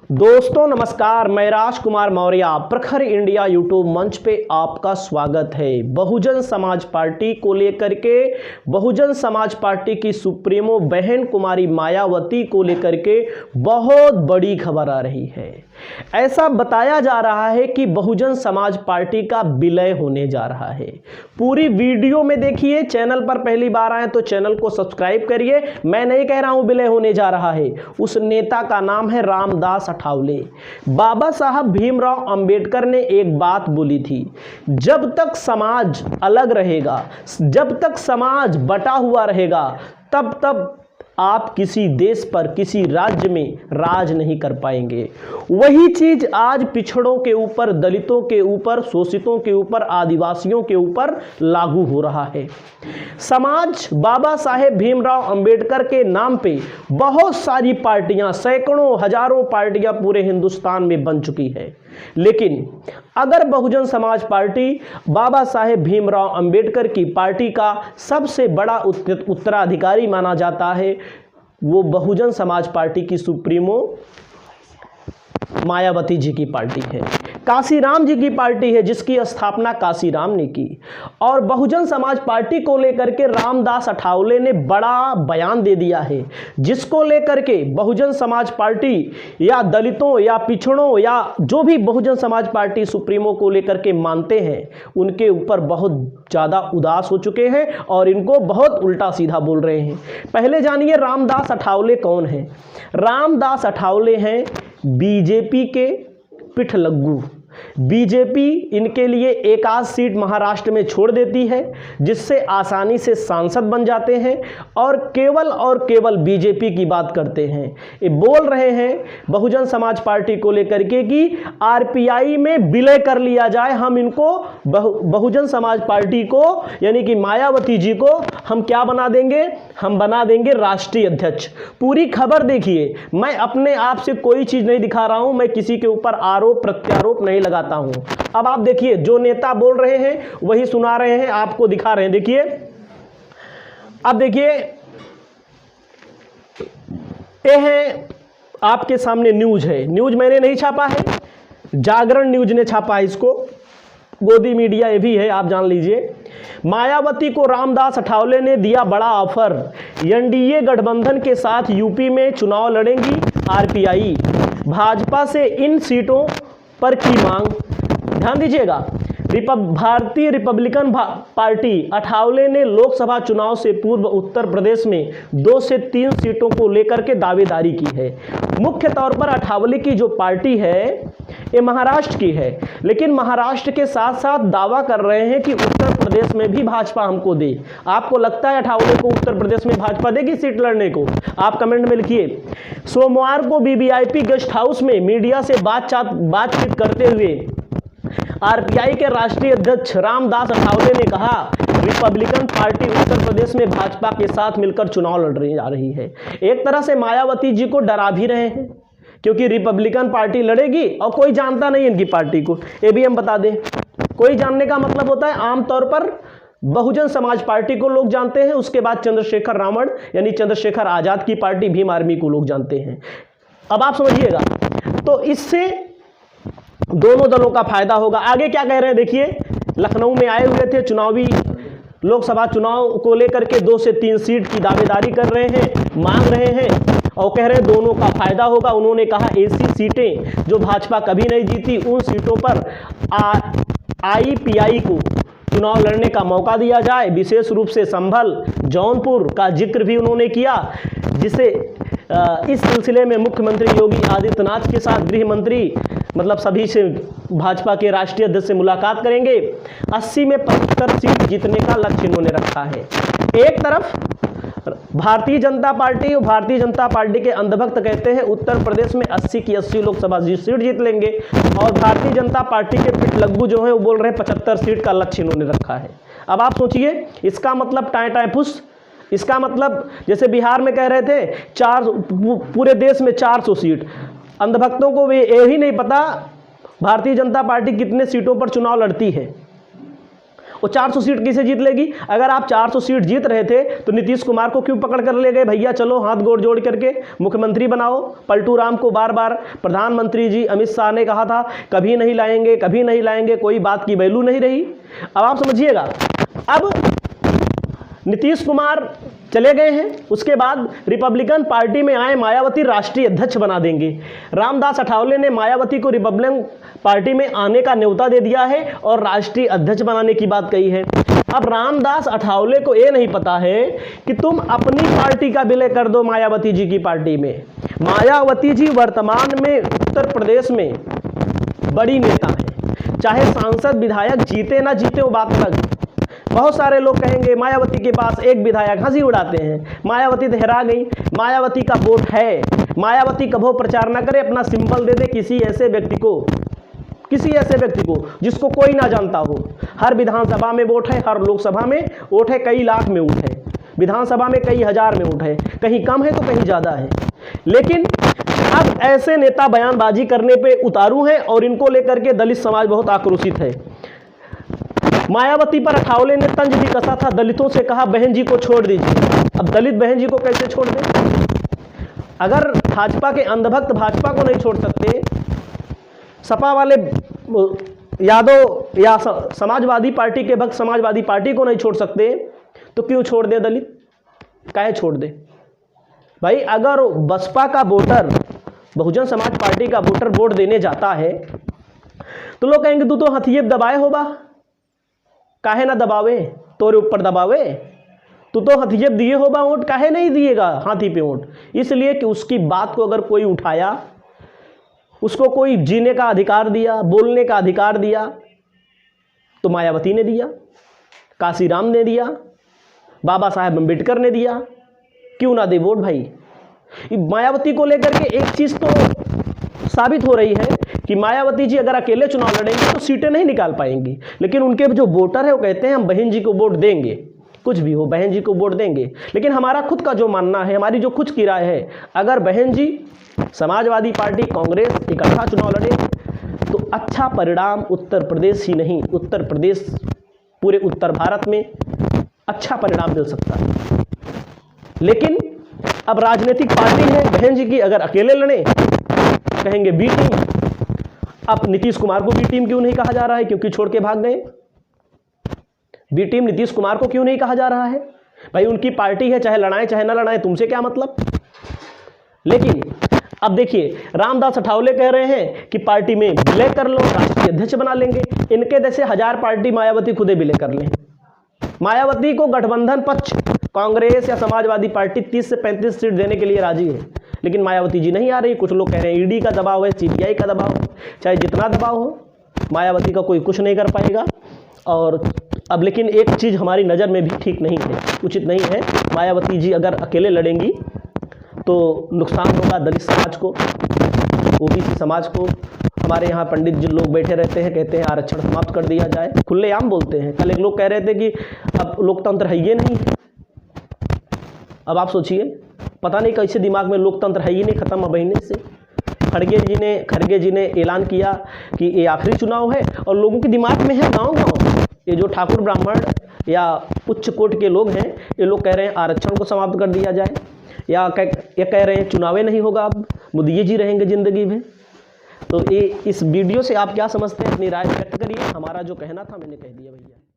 दोस्तों नमस्कार, मैं राजकुमार मौर्य प्रखर इंडिया यूट्यूब मंच पे आपका स्वागत है। बहुजन समाज पार्टी को लेकर के बहुजन समाज पार्टी की सुप्रीमो बहन कुमारी मायावती को लेकर के बहुत बड़ी खबर आ रही है। ऐसा बताया जा रहा है कि बहुजन समाज पार्टी का विलय होने जा रहा है। पूरी वीडियो में देखिए। चैनल पर पहली बार आए तो चैनल को सब्सक्राइब करिए। मैं नहीं कह रहा हूं विलय होने जा रहा है। उस नेता का नाम है रामदास अठावले। बाबा साहब भीमराव अंबेडकर ने एक बात बोली थी, जब तक समाज अलग रहेगा, जब तक समाज बटा हुआ रहेगा, तब तक आप किसी देश पर, किसी राज्य में राज नहीं कर पाएंगे। वही चीज आज पिछड़ों के ऊपर, दलितों के ऊपर, शोषितों के ऊपर, आदिवासियों के ऊपर लागू हो रहा है। समाज बाबा साहेब भीमराव अंबेडकर के नाम पे बहुत सारी पार्टियां, सैकड़ों हजारों पार्टियां पूरे हिंदुस्तान में बन चुकी है। लेकिन अगर बहुजन समाज पार्टी बाबा साहेब भीमराव अंबेडकर की पार्टी का सबसे बड़ा उत्तराधिकारी माना जाता है, वो बहुजन समाज पार्टी की सुप्रीमो मायावती जी की पार्टी है। काशीराम जी की पार्टी है, जिसकी स्थापना काशीराम ने की। और बहुजन समाज पार्टी को लेकर के रामदास अठावले ने बड़ा बयान दे दिया है, जिसको लेकर के बहुजन समाज पार्टी या दलितों या पिछड़ों या जो भी बहुजन समाज पार्टी सुप्रीमो को लेकर के मानते हैं, उनके ऊपर बहुत ज़्यादा उदास हो चुके हैं और इनको बहुत उल्टा सीधा बोल रहे हैं। पहले जानिए रामदास अठावले कौन है। रामदास अठावले हैं बीजेपी के पिठलग्गू। बीजेपी इनके लिए एक आध सीट महाराष्ट्र में छोड़ देती है, जिससे आसानी से सांसद बन जाते हैं और केवल बीजेपी की बात करते हैं। ये बोल रहे हैं बहुजन समाज पार्टी को लेकर के कि आरपीआई में विलय कर लिया जाए। हम इनको बहुजन समाज पार्टी को, यानी कि मायावती जी को हम क्या बना देंगे? हम बना देंगे राष्ट्रीय अध्यक्ष। पूरी खबर देखिए। मैं अपने आप से कोई चीज नहीं दिखा रहा हूं, मैं किसी के ऊपर आरोप प्रत्यारोप नहीं लगाता हूं। अब आप देखिए, जो नेता बोल रहे हैं वही सुना रहे हैं, आपको दिखा रहे हैं। देखिए, अब देखिए, ये है आपके सामने न्यूज है। न्यूज मैंने नहीं छापा है, जागरण न्यूज ने छापा है इसको। गोदी मीडिया ये भी है, आप जान लीजिए। मायावती को रामदास अठावले ने दिया बड़ा ऑफर। एनडीए गठबंधन के साथ यूपी में चुनाव लड़ेंगी आरपीआई। भाजपा से इन सीटों पर की मांग। ध्यान दीजिएगा, भारतीय रिपब्लिकन पार्टी अठावले ने लोकसभा चुनाव से पूर्व उत्तर प्रदेश में 2 से 3 सीटों को लेकर के दावेदारी की है। मुख्य तौर पर अठावले की जो पार्टी है ये महाराष्ट्र की है, लेकिन महाराष्ट्र के साथ साथ दावा कर रहे हैं कि उत्तर प्रदेश में भी भाजपा हमको दे। आपको लगता है अठावले को उत्तर प्रदेश में भाजपा देगी सीट लड़ने को? आप कमेंट में लिखिए। सोमवार को वीवीआईपी गेस्ट हाउस में मीडिया से बातचीत करते हुए आरपीआई के राष्ट्रीय अध्यक्ष रामदास अठावले ने कहा, रिपब्लिकन पार्टी उत्तर प्रदेश में भाजपा के साथ मिलकर चुनाव लड़ जा रही है। एक तरह से मायावती जी को डरा भी रहे हैं, क्योंकि रिपब्लिकन पार्टी लड़ेगी और कोई जानता नहीं इनकी पार्टी को। ये भी हम बता दें, कोई जानने का मतलब होता है आमतौर पर बहुजन समाज पार्टी को लोग जानते हैं, उसके बाद चंद्रशेखर रावण यानी चंद्रशेखर आजाद की पार्टी भीम आर्मी को लोग जानते हैं। अब आप समझिएगा, तो इससे दोनों दलों का फायदा होगा। आगे क्या कह रहे हैं देखिए। लखनऊ में आए हुए थे, चुनावी लोकसभा चुनाव को लेकर के 2 से 3 सीट की दावेदारी कर रहे हैं, मांग रहे हैं और कह रहे हैं दोनों का फायदा होगा। उन्होंने कहा ऐसी सीटें जो भाजपा कभी नहीं जीती, उन सीटों पर आईपीआई को चुनाव लड़ने का मौका दिया जाए। विशेष रूप से संभल, जौनपुर का जिक्र भी उन्होंने किया, जिसे इस सिलसिले में मुख्यमंत्री योगी आदित्यनाथ के साथ गृह मंत्री, मतलब सभी से, भाजपा के राष्ट्रीय अध्यक्ष से मुलाकात करेंगे। 80 में 75 सीट जीतने का लक्ष्य इन्होंने रखा है। एक तरफ भारतीय जनता पार्टी और भारतीय जनता पार्टी के अंधभक्त कहते हैं उत्तर प्रदेश में 80 की 80 लोकसभा सीट जीत लेंगे, और भारतीय जनता पार्टी के पिठलग्गू जो है वो बोल रहे हैं 75 सीट का लक्ष्य इन्होंने रखा है। अब आप सोचिए, इसका मतलब टाए टाए फुस। इसका मतलब जैसे बिहार में कह रहे थे पूरे देश में 400 सीट। अंधभक्तों को यही नहीं पता भारतीय जनता पार्टी कितने सीटों पर चुनाव लड़ती है। वो 400 सीट कैसे जीत लेगी? अगर आप 400 सीट जीत रहे थे तो नीतीश कुमार को क्यों पकड़ कर ले गए? भैया चलो हाथ गोड़ जोड़ करके मुख्यमंत्री बनाओ। पलटू राम को बार बार प्रधानमंत्री जी अमित शाह ने कहा था कभी नहीं लाएंगे, कभी नहीं लाएंगे, कोई बात की वैल्यू नहीं रही। अब आप समझिएगा, अब नीतीश कुमार चले गए हैं, उसके बाद रिपब्लिकन पार्टी में आए मायावती राष्ट्रीय अध्यक्ष बना देंगे। रामदास अठावले ने मायावती को रिपब्लिकन पार्टी में आने का न्योता दे दिया है और राष्ट्रीय अध्यक्ष बनाने की बात कही है। अब रामदास अठावले को ये नहीं पता है कि तुम अपनी पार्टी का विलय कर दो मायावती जी की पार्टी में। मायावती जी वर्तमान में उत्तर प्रदेश में बड़ी नेता हैं, चाहे सांसद विधायक जीते ना जीते वो बात अलग। बहुत सारे लोग कहेंगे मायावती के पास एक विधायक, हंसी उड़ाते हैं, मायावती तो हरा गई, मायावती का वोट है। मायावती कभो प्रचार ना करे, अपना सिंबल दे दे किसी ऐसे व्यक्ति को जिसको कोई ना जानता हो। हर विधानसभा में वोट है, हर लोकसभा में वोट है, कई लाख में वोट है, विधानसभा में कई हजार में वोट है, कहीं कम है तो कहीं ज़्यादा है। लेकिन अब ऐसे नेता बयानबाजी करने पे उतारू हैं और इनको लेकर के दलित समाज बहुत आक्रोशित है। मायावती पर अठावले ने तंज भी कसा था, दलितों से कहा बहन जी को छोड़ दीजिए। अब दलित बहन जी को कैसे छोड़ दें? अगर भाजपा के अंधभक्त भाजपा को नहीं छोड़ सकते, सपा वाले यादव या समाजवादी पार्टी के भक्त समाजवादी पार्टी को नहीं छोड़ सकते, तो क्यों छोड़ दे दलित? काहे छोड़ दे भाई? अगर बसपा का वोटर, बहुजन समाज पार्टी का वोटर वोट देने जाता है तो लोग कहेंगे तू तो हथिये दबाए होगा, काहे ना दबावे, तोरे ऊपर दबावे, तू तो हथियत दिए होगा वोट, काहे नहीं दिएगा हाथी पे वोट? इसलिए कि उसकी बात को अगर कोई उठाया, उसको कोई जीने का अधिकार दिया, बोलने का अधिकार दिया, तो मायावती ने दिया, काशीराम ने दिया, बाबा साहेब अम्बेडकर ने दिया, क्यों ना दे वोट भाई? मायावती को लेकर के एक चीज़ तो साबित हो रही है कि मायावती जी अगर अकेले चुनाव लड़ेंगे तो सीटें नहीं निकाल पाएंगी, लेकिन उनके जो वोटर है वो कहते हैं हम बहन जी को वोट देंगे, कुछ भी हो बहन जी को वोट देंगे। लेकिन हमारा खुद का जो मानना है, हमारी जो खुद की राय है, अगर बहन जी समाजवादी पार्टी कांग्रेस इकट्ठा चुनाव लड़े तो अच्छा परिणाम उत्तर प्रदेश ही नहीं, उत्तर प्रदेश पूरे उत्तर भारत में अच्छा परिणाम मिल सकता है। लेकिन अब राजनीतिक पार्टी है, बहन जी की अगर अकेले लड़े कहेंगे बी टीम। अब नीतीश कुमार को बी टीम क्यों नहीं कहा जा रहा है? क्योंकि छोड़ के भाग गए। बी टीम नीतीश कुमार को क्यों नहीं कहा जा रहा है? भाई उनकी पार्टी है, चाहे लड़ाएं चाहे ना लड़ाएं, तुमसे क्या मतलब? लेकिन अब देखिए, रामदास अठावले कह रहे हैं कि पार्टी में विलय कर लो, राष्ट्रीय अध्यक्ष बना लेंगे। इनके जैसे 1000 पार्टी मायावती खुदे विलय कर लें। मायावती को गठबंधन पक्ष कांग्रेस या समाजवादी पार्टी 30 से 35 सीट देने के लिए राजी है, लेकिन मायावती जी नहीं आ रही। कुछ लोग कह रहे हैं ईडी का दबाव है, सीबीआई का दबाव है, चाहे जितना दबाव हो मायावती का कोई कुछ नहीं कर पाएगा। और अब लेकिन एक चीज़ हमारी नज़र में भी ठीक नहीं है, उचित नहीं है। मायावती जी अगर अकेले लड़ेंगी तो नुकसान होगा दलित समाज को, ओबीसी समाज को। हमारे यहाँ पंडित जी लोग बैठे रहते हैं, कहते हैं आरक्षण समाप्त कर दिया जाए, खुलेआम बोलते हैं। कल एक लोग कह रहे थे कि अब लोकतंत्र है ये नहीं। अब आप सोचिए, पता नहीं कैसे दिमाग में लोकतंत्र है ही नहीं, खत्म महीने से। खड़गे जी ने ऐलान किया कि ये आखिरी चुनाव है और लोगों के दिमाग में है गांव-गांव, ये जो ठाकुर ब्राह्मण या उच्च कोट के लोग हैं, ये लोग कह रहे हैं आरक्षण को समाप्त कर दिया जाए, या कह रहे हैं चुनाव नहीं होगा, अब मोदी जी रहेंगे ज़िंदगी में। तो ये इस वीडियो से आप क्या समझते हैं? अपनी राय व्यक्त करिए। हमारा जो कहना था मैंने कह दिया भैया।